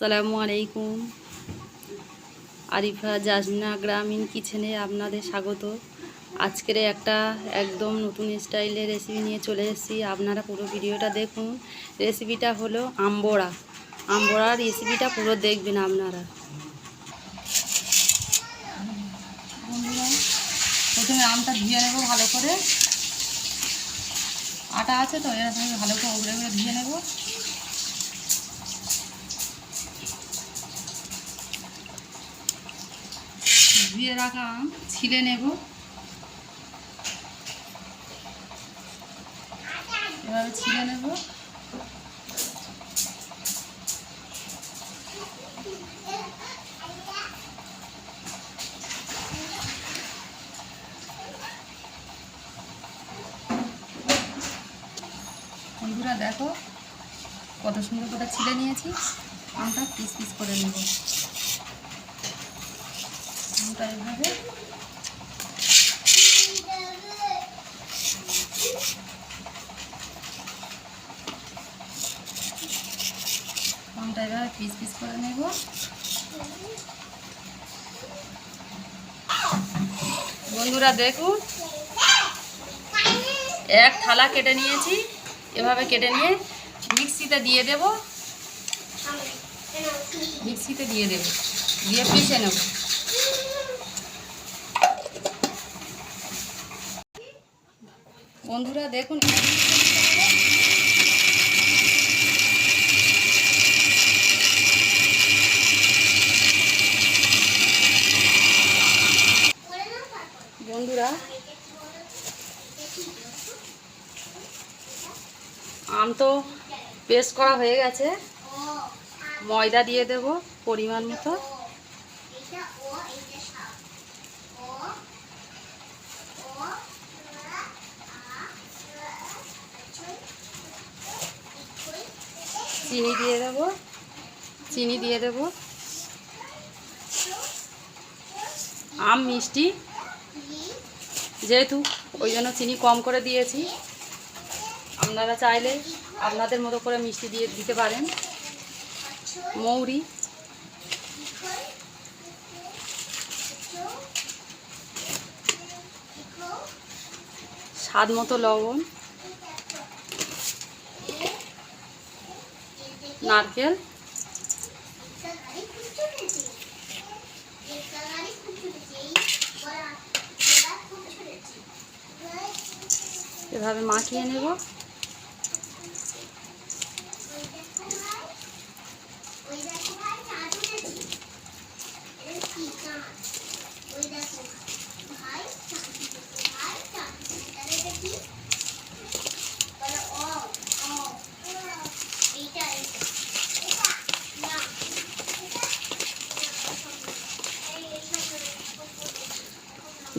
আসসালামু আলাইকুম। আরিফা জাজনা গ্রামীণ কিচেনে আপনাদের স্বাগত। আজকের একটা একদম নতুন স্টাইলের রেসিপি নিয়ে চলে এসেছি। আপনারা পুরো ভিডিওটা দেখুন। রেসিপিটা হলো আমবড়া। আমবড়ার রেসিপিটা পুরো দেখবেন আপনারা। প্রথমে আমটা ধুয়ে নেব ভালো করে। আটা আছে তো এর সঙ্গে ভালো করে উগড়ে উগড়ে ধুয়ে নেব। ধুয়ে রাখা আম ছিলে নেব। এভাবে ছিলে নেব। বন্ধুরা দেখো কত সুন্দর করে ছিলে নিয়েছি। আমটা পিস পিস করে নেব। আমটা এভাবে পিস পিস করে নেব। বন্ধুরা দেখুন এক থালা কেটে নিয়েছি। এভাবে কেটে নিয়ে মিক্সিতে দিয়ে দেব। দিয়ে পিষে নেব। বন্ধুরা দেখুন বন্ধুরা আম তো পেস্ট করা হয়ে গেছে। ময়দা দিয়ে দেব পরিমাণ মতো। চিনি দিয়ে দেব। আম মিষ্টি যেহেতু ওই জন্য চিনি কম করে দিয়েছি। আপনারা চাইলে আপনাদের মতো করে মিষ্টি দিয়ে দিতে পারেন। মৌরি, স্বাদ মতো লবণ, নারকেল, এভাবে মাখিয়ে নেব।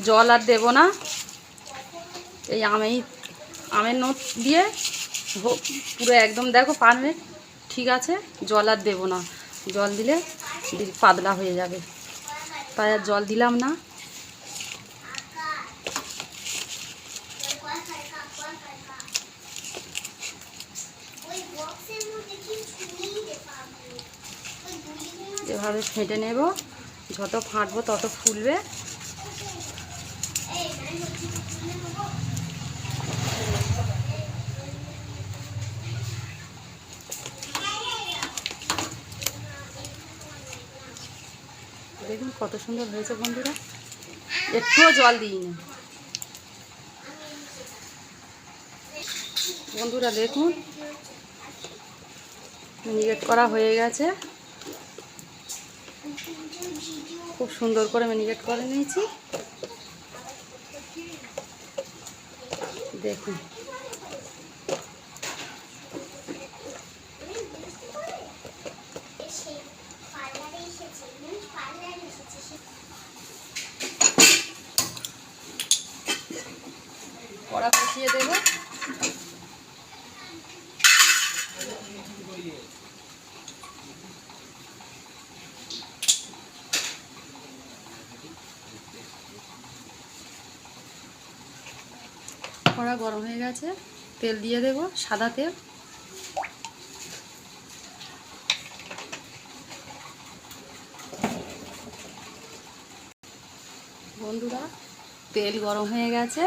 জল আর দেব না। এই আমের নোট দিয়ে পুরো একদম দেখো পারফেক্ট ঠিক আছে। জল আর দেব না। জল দিলে পাতলা হয়ে যাবে, তাই আর জল দিলাম না। এভাবে ফেটে নেব। যত ফাটবো তত ফুলবে। দেখুন কত সুন্দর হয়েছে বন্ধুরা। একটুও জল দিইনি। বন্ধুরা দেখুন মিনিকেট করা হয়ে গেছে। খুব সুন্দর করে মিনিকেট করে নিয়েছি। দেখুন কড়া বসিয়ে দেব। কড়া গরম হয়ে গেছে। তেল দিয়ে দেব, সাদা তেল। বন্ধুরা তেল গরম হয়ে গেছে,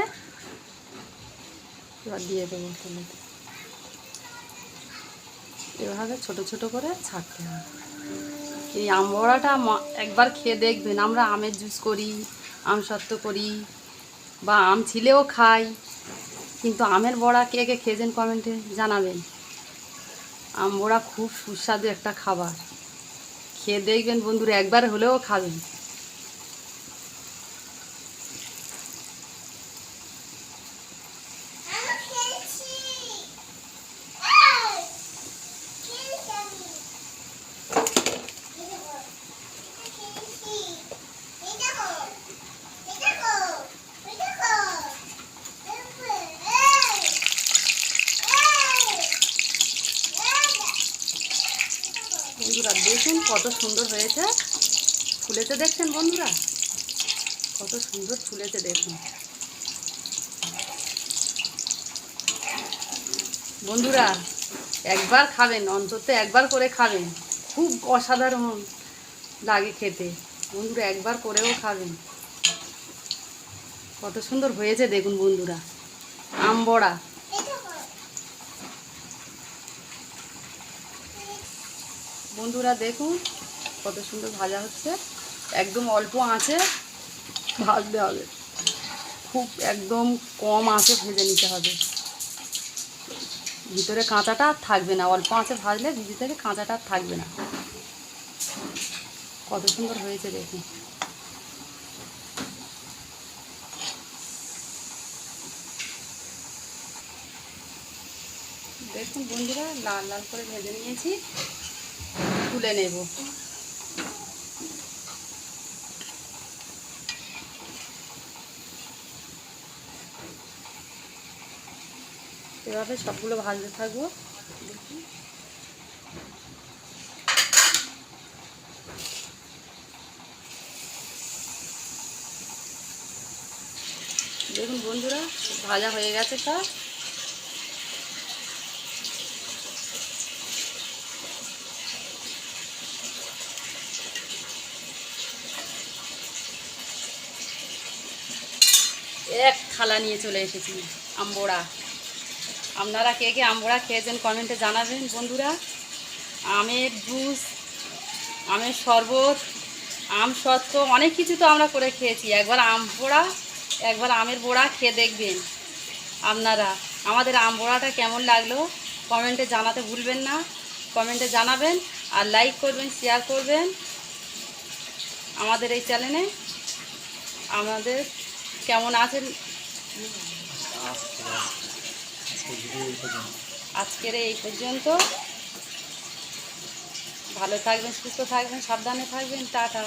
এবার দিয়ে দেবো তেলেতে। এভাবে ছোট ছোট করে ছাড়তে হবে। এই আম বড়াটা একবার খেয়ে দেখবেন। আমরা আমের জুস করি, আম সত্ত্ব করি, বা আম ছিলেও খাই, কিন্তু আমের বড়া কে কে খেয়েছেন কমেন্টে জানাবেন। আম বড়া খুব সুস্বাদু একটা খাবার, খেয়ে দেখবেন বন্ধুরা, একবার হলেও খাবেন। বন্ধুরা দেখুন কত সুন্দর হয়েছে, ফুলেছে দেখছেন বন্ধুরা, কত সুন্দর ফুলেছে দেখুন। বন্ধুরা একবার খাবেন, অন্তত একবার করে খাবেন, খুব অসাধারণ লাগে খেতে। বন্ধুরা একবার করেও খাবেন। কত সুন্দর হয়েছে দেখুন বন্ধুরা আম বড়া। বন্ধুরা দেখুন কত সুন্দর ভাজা হচ্ছে, একদম অল্প আঁচে ভাজতে হবে, খুব একদম কম আঁচে ভেজে নিতে হবে। ভিতরে কাঁচাটা আর থাকবে না, অল্প আঁচে ভাজলে ভিতর থেকে কাঁচাটা আর থাকবে না। কত সুন্দর হয়েছে দেখুন। দেখুন বন্ধুরা লাল লাল করে ভেজে নিয়েছি, তুলে নেব। এভাবে সবগুলো ভাজতে থাকবো। দেখুন দেখুন বন্ধুরা ভাজা হয়ে গেছে সব। এক থালা নিয়ে চলে এসেছি আমবড়া। আপনারা কে কে আমবড়া খেয়েছেন কমেন্টে জানাবেন বন্ধুরা। আমের জুস, আমের শরবত, আম সত্ত্ব অনেক কিছু তো আমরা করে খেয়েছি। একবার আম বড়া, একবার আমের বড়া খেয়ে দেখবেন আপনারা। আমাদের আম বড়াটা কেমন লাগলো কমেন্টে জানাতে ভুলবেন না, কমেন্টে জানাবেন। আর লাইক করবেন, শেয়ার করবেন আমাদের এই চ্যানেলে। আমাদের কেমন আছেন আজকের এই পর্যন্ত। ভালো থাকবেন, সুস্থ থাকবেন, সাবধানে থাকবেন। টাটা।